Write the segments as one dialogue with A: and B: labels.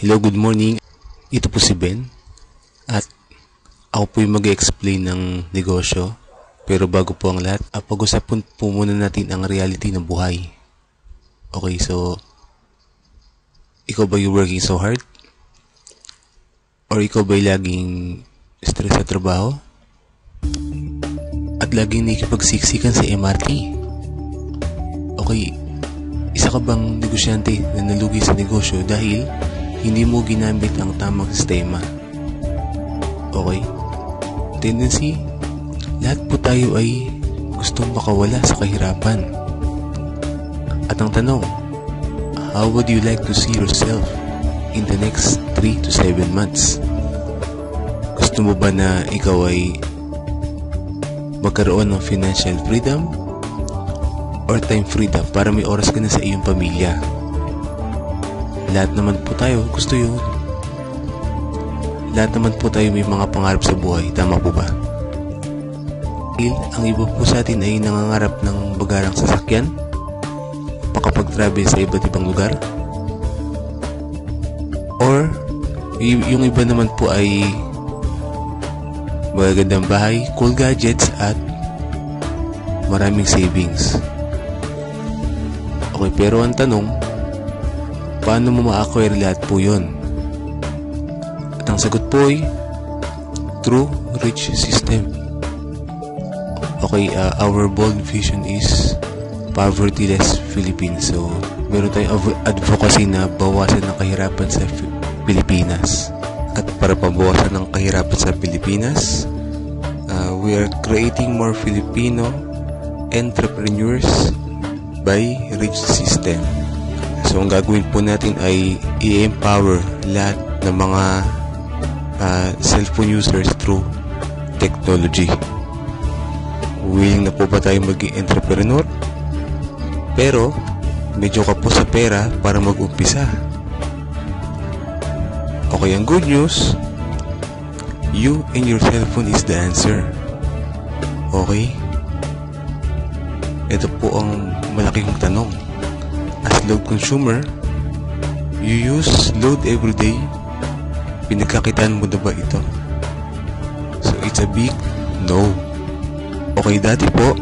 A: Hello, good morning. Ito po si Ben at ako po yung mag-explain ng negosyo. Pero bago po ang lahat, pag-usapan po muna natin ang reality ng buhay. Okay, so ikaw ba you working so hard? Or ikaw ba laging stress sa trabaho? At laging nakikipagsiksikan sa MRT? Okay, isa ka bang negosyante na nalugi sa negosyo dahil hindi mo ginamit ang tamang sistema? Okay? Tendency, lahat po tayo ay gustong makawala sa kahirapan. At ang tanong, how would you like to see yourself in the next 3 to 7 months? Gusto mo ba na ikaw ay magkaroon ng financial freedom or time freedom para may oras ka na sa iyong pamilya? Lahat naman po tayo gusto yun. Lahat naman po tayo may mga pangarap sa buhay. Tama po ba? Ang iba po sa atin ay nangangarap ng bagarang sasakyan, makapag-travel sa iba't ibang lugar, or yung iba naman po ay magagandang bahay, cool gadgets, at maraming savings. Okay, pero ang tanong, paano mo ma-acquire lahat po yun? At ang sagot po ay through rich system. Okay, our bold vision is poverty-less Philippines. So, meron tayong advocacy na bawasan ng kahirapan sa Pilipinas. At para pabawasan ng kahirapan sa Pilipinas, we are creating more Filipino entrepreneurs by rich system. So, ang gagawin po natin ay i-empower lahat ng mga cellphone users through technology. Willing na po ba tayo maging entrepreneur? Pero, medyo ka po sa pera para mag-umpisa. Okay, ang good news, you and your cellphone is the answer. Okay? Ito po ang malaking tanong. As load consumer, you use load every day. Pinagkakitaan mo na ba ito? So, it's a big no. Okay, dati po,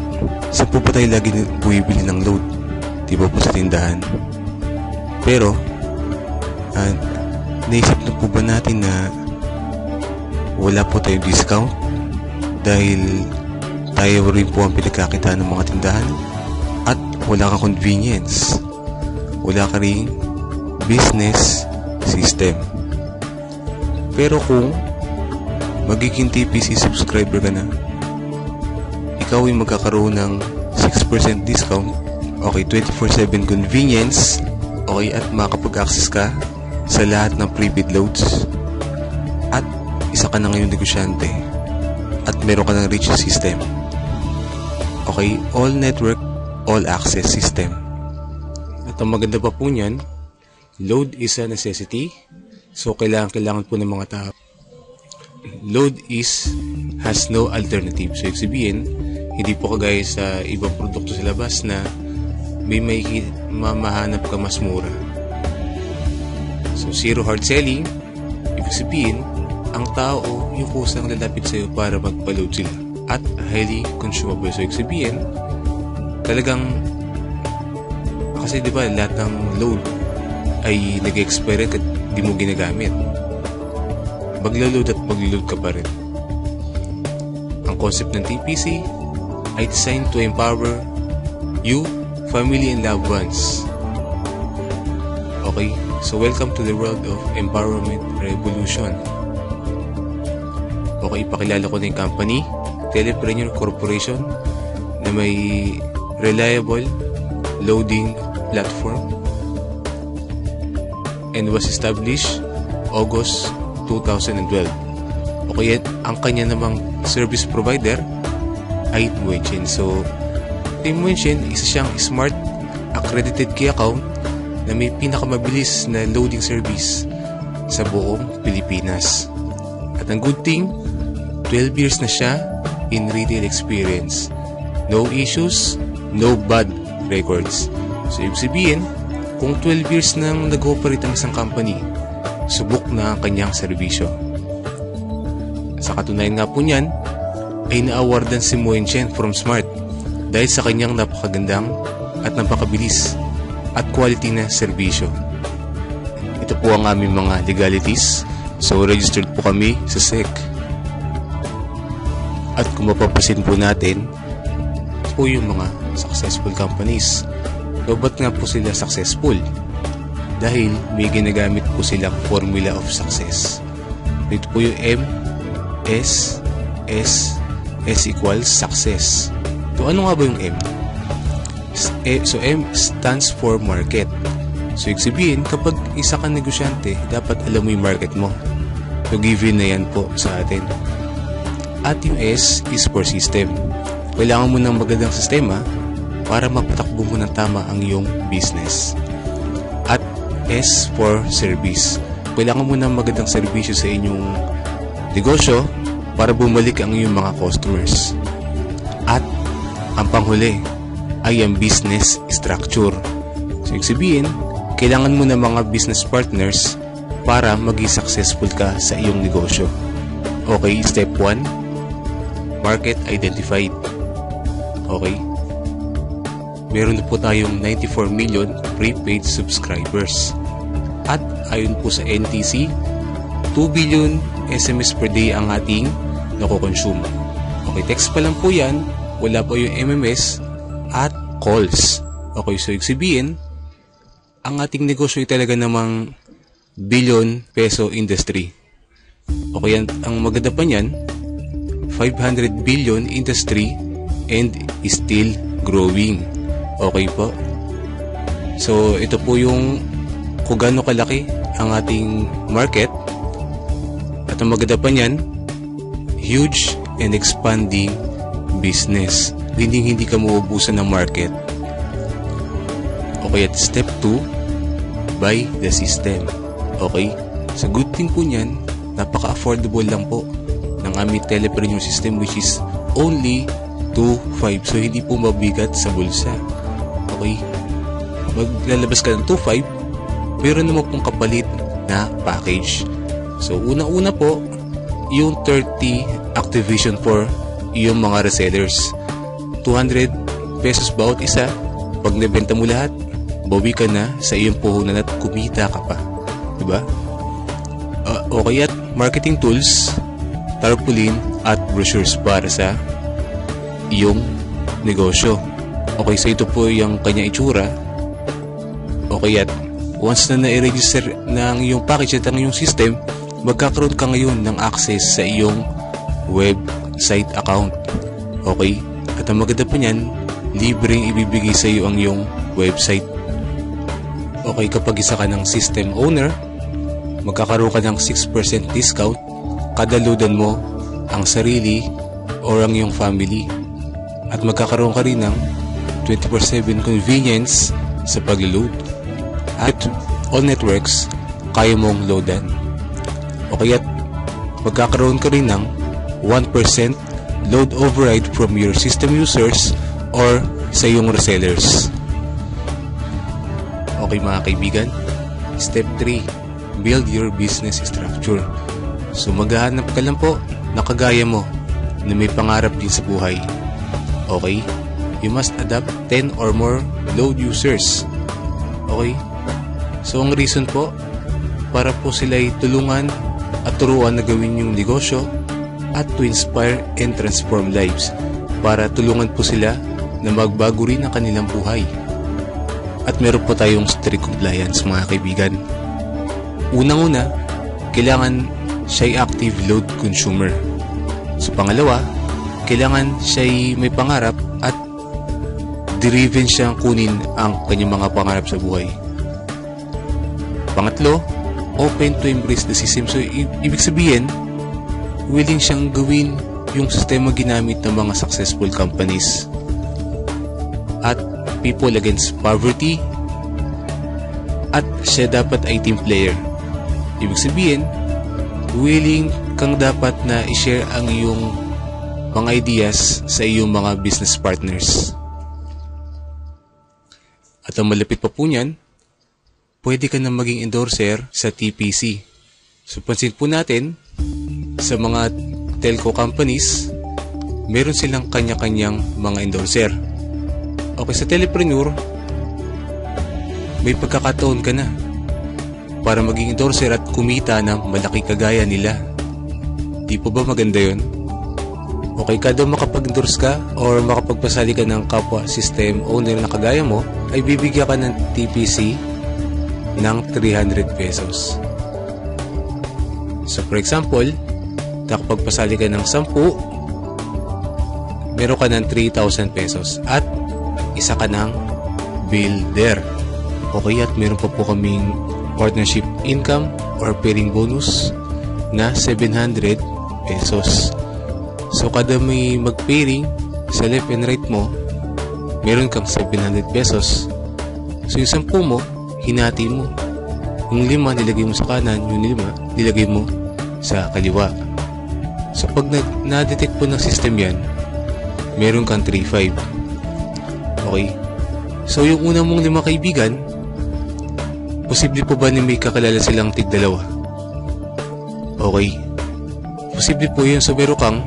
A: saan po ba tayo lagi bumibili ng load? Di ba po sa tindahan? Pero, naisip na po ba natin na wala po tayong discount dahil tayo rin po ang pinagkakitaan ng mga tindahan at wala kang convenience, wala ka rin business system. Pero kung magiging TPC subscriber ka na, ikaw ay magkakaroon ng 6% discount, okay, 24/7 convenience, okay, at makakapag-access ka sa lahat ng prepaid loads, at isa ka na ngayon negosyante, at meron ka ng rich system. Okay, all network, all access system. At ang maganda pa po niyan, load is a necessity. So kailangan po ng mga tao. Load has no alternative. So ibig sabihin, hindi po kagaya sa ibang produkto sa labas na may mahanap ka mas mura. So zero hard selling, ibig sabihin, ang tao yung kusang lalapit sa'yo para magpa-load sila, at highly consumable. So ibig sabihin, talagang, kasi diba lahat ng load ay nag-expire at di mo ginagamit. Maglo-load at maglo-load ka pa rin. Ang concept ng TPC ay designed to empower you, family, and loved ones. Okay, so welcome to the world of empowerment revolution. Okay, pakilala ko na yung company, Telepreneur Corporation, na may reliable loading platform and was established August 2012. Okay, ang kanya namang service provider ay Muenshin. So, Team Muenshin, isa siyang smart accredited key account na may pinakamabilis na loading service sa buong Pilipinas. At ang good thing, 12 years na siya in retail experience. No issues, no bad records. So, ibig sabihin, kung 12 years nang nag-operate ang isang company, subok na ang kanyang serbisyo. Sa katunayan nga po niyan, ay na-awardan si Moen Chen from Smart dahil sa kanyang napakagandang at napakabilis at quality na serbisyo. Ito po ang aming mga legalities. So registered po kami sa SEC. At kung mapapasin po natin po yung mga successful companies. So ba't nga po sila successful? Dahil may ginagamit po silang formula of success. Ito po yung M, S, S, S equals success. So ano nga ba yung M? So M stands for market. So ibig sabihin, kapag isa kang negosyante, dapat alam mo yung market mo. So given na yan po sa atin. At yung S is for system. Kailangan mo ng magandang sistema para mapatakbo mo ng tama ang iyong business. At S for service. Kailangan mo ng magandang serbisyo sa inyong negosyo para bumalik ang iyong mga customers. At ang panghuli ay ang business structure. So ibig sabihin, kailangan mo ng mga business partners para maging successful ka sa iyong negosyo. Okay, step 1, market identified. Okay, meron na po tayong 94 million prepaid subscribers. At ayon po sa NTC, 2 billion SMS per day ang ating nako-consume. Okay, text pa lang po yan, wala po yung MMS at calls. Okay, so ibig sabihin, ang ating negosyo ay talaga namang billion peso industry. Okay, ang maganda pa niyan, 500 billion industry and still growing. Okay po. So ito po yung kung gaano kalaki ang ating market. At ang maganda pa niyan, huge and expanding business. Hindi ka mauubusan ng market. Okay, at step 2, buy the system. Okay, so good thing po niyan, napaka-affordable lang po ng aming telepreneur system, which is only 2.5. So hindi po mabigat sa bulsa. Okay, maglalabas ka ng 2.5, meron naman pong kapalit na package. So una-una po, yung 30 activation for yung mga resellers. 200 pesos bawat isa. Pag nabenta mo lahat, bawi ka na sa iyong puhunan at kumita ka pa. Diba? Okay, at marketing tools, tarpaulin at brochures para sa iyong negosyo. Okay, so ito po yung kanya itsura. Okay, at once na na-register ng iyong package at ang iyong system, magkakaroon ka ngayon ng access sa iyong website account. Okay, at ang maganda pa niyan, libreng ibibigay sa iyo ang iyong website. Okay, kapag isa ka ng system owner, magkakaroon ka ng 6% discount kada loadan mo ang sarili or ang iyong family. At magkakaroon ka rin ng 24/7 convenience sa pag-load. At all networks, kaya mong loadan. Okay, at magkakaroon ka rin ng 1% load override from your system users or sa iyong resellers. Okay mga kaibigan, step 3, build your business structure. So maghahanap ka lang po na kagaya mo na may pangarap din sa buhay. Okay, you must adopt 10 or more load users. Okay, so ang reason po, para po sila'y tulungan at turuan na gawin yung negosyo at to inspire and transform lives, para tulungan po sila na magbago rin ang kanilang buhay. At meron po tayong strict compliance mga kaibigan. Unang-una, kailangan siya'y active load consumer. So pangalawa, kailangan siya'y may pangarap at driven siyang kunin ang kanyang mga pangarap sa buhay. Pangatlo, open to embrace the system. So ibig sabihin, willing siyang gawin yung sistema ginamit ng mga successful companies. At people against poverty, at siya dapat ay team player. Ibig sabihin, willing kang dapat na i-share ang iyong mga ideas sa iyong mga business partners. At ang malapit pa po niyan, pwede ka na maging endorser sa TPC. So pansin po natin, sa mga telco companies, meron silang kanya-kanyang mga endorser. Okay, sa telepreneur, may pagkakataon ka na para maging endorser at kumita ng malaki kagaya nila. Di po ba maganda yun? Okay, kada makapag-endorse ka or makapagpasali ka ng kapwa system owner na kagaya mo, ay bibigyan ka ng TPC ng 300 pesos. So for example, nakapagpasali ka ng 10, meron ka ng 3,000 pesos at isa ka ng builder. Okay, at meron pa po kaming partnership income or pairing bonus na 700 pesos. So kada may mag-pairing sa left and right mo, meron kang 700 pesos. So yung 10 mo, hinati mo. Yung 5 nilagay mo sa kanan, yung 5 nilagay mo sa kaliwa. So pag na-detect po ng system yan, meron kang 3,500. Okay. So yung una mong 5 kaibigan, posible po ba na may kakalala silang tig-2? Okay. Posible po yun. So meron kang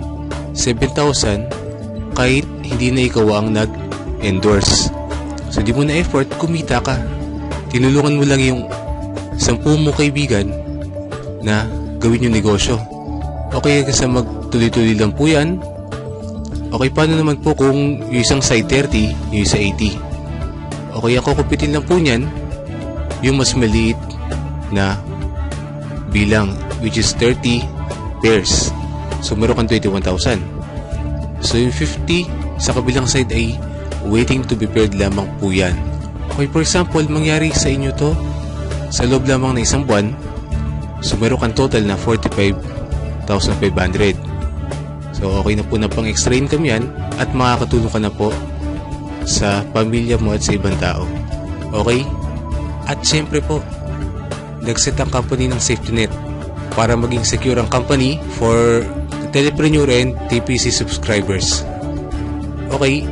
A: 7,000 kahit hindi na ikaw ang nag-endorse. So di mo na effort, kumita ka. Tinulungan mo lang yung 10 mo kaibigan na gawin yung negosyo. Okay, kasi magtuloy-tuloy lang po yan. Okay, paano naman po kung yung isang side 30, yung isa 80? Okay, ang kukupitin lang po niyan yung mas maliit na bilang, which is 30 pairs. So meron kang 21,000. So yung 50 sa kabilang side ay waiting to be paired lamang po yan. Okay, for example, mangyari sa inyo to sa loob lamang na isang buwan. So meron kang total na 45,500. So okay na po na pang extra income yan at makakatulong ka na po sa pamilya mo at sa ibang tao. Okay? At syempre po, nag-set ang company ng safety net para maging secure ang company for the telepreneur and TPC subscribers. Okay,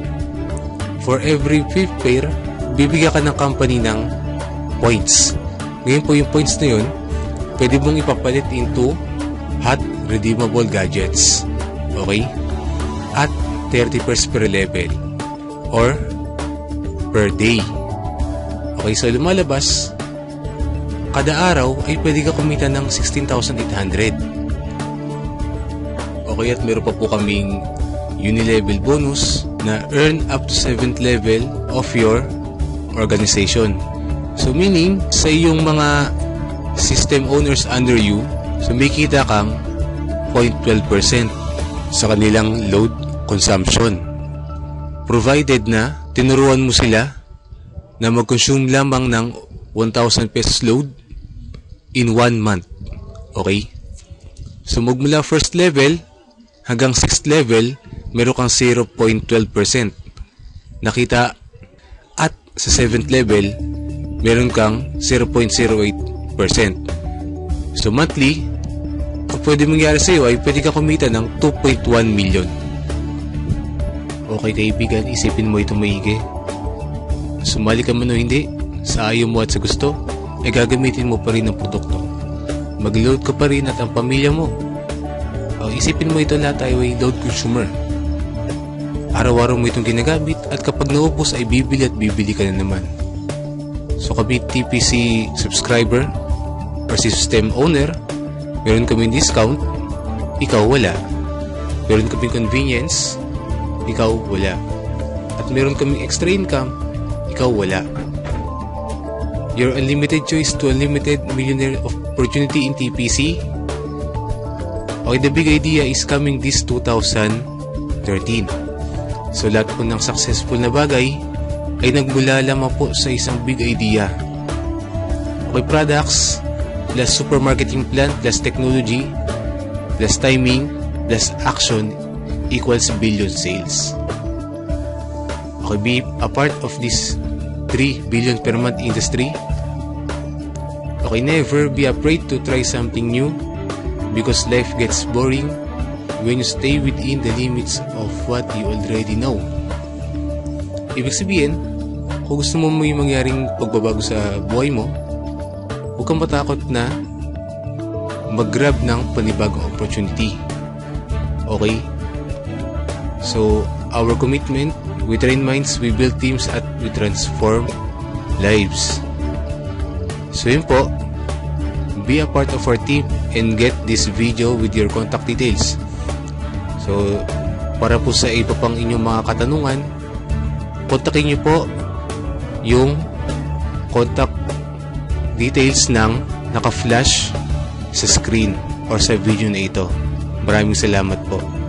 A: for every 5th pair, bibigyan ka ng company ng points. Ngayon po yung points na yun, pwede mong ipapalit into hot redeemable gadgets. Okay? At 30 pairs per level or per day. Okay, so lumalabas, kada araw ay pwede ka kumita ng 16,800. Okay, at meron pa po kaming uni-level bonus na earn up to 7th level of your organization. So meaning, sa iyong mga system owners under you, so may kita kang 0.12% sa kanilang load consumption. Provided na tinuruan mo sila na mag-consume lamang ng 1,000 pesos load in 1 month. Okay? So magmula first level hanggang 6th level, meron kang 0.12% nakita, at sa 7th level, meron kang 0.08%. So monthly, kung pwede mangyari sa iyo ay pwede ka kumita ng 2.1 million. Okay kaibigan, isipin mo ito maigi. Sumali ka man o hindi, sa ayaw mo at sa gusto, ay gagamitin mo pa rin ang produkto. Mag-load ka pa rin at ang pamilya mo. Isipin mo ito, lahat tayo ay load consumer. Araw-araw mo itong ginagamit at kapag naubos ay bibili at bibili ka na naman. So kami TPC subscriber or system owner, meron kaming discount, ikaw wala. Meron kaming convenience, ikaw wala. At meron kaming extra income, ikaw wala. Your unlimited choice to unlimited millionaire opportunity in TPC. Okay, the big idea is coming this 2013. So lahat po ng successful na bagay ay nagmula lamang po sa isang big idea. Okay, products plus super marketing plan plus technology plus timing plus action equals billion sales. Okay, be a part of this 3 billion per month industry. Okay, never be afraid to try something new because life gets boring when you stay within the limits of what you already know. Ibig sabihin, kung gusto mo may mangyaring pagbabago sa buhay mo, huwag kang matakot na mag-grab ng panibagong opportunity. Okay? So, our commitment, we train minds, we build teams, at we transform lives. So yun po, be a part of our team and get this video with your contact details. So, para po sa iba pang inyong mga katanungan, kontakin nyo po yung contact details ng naka-flash sa screen or sa video na ito. Maraming salamat po.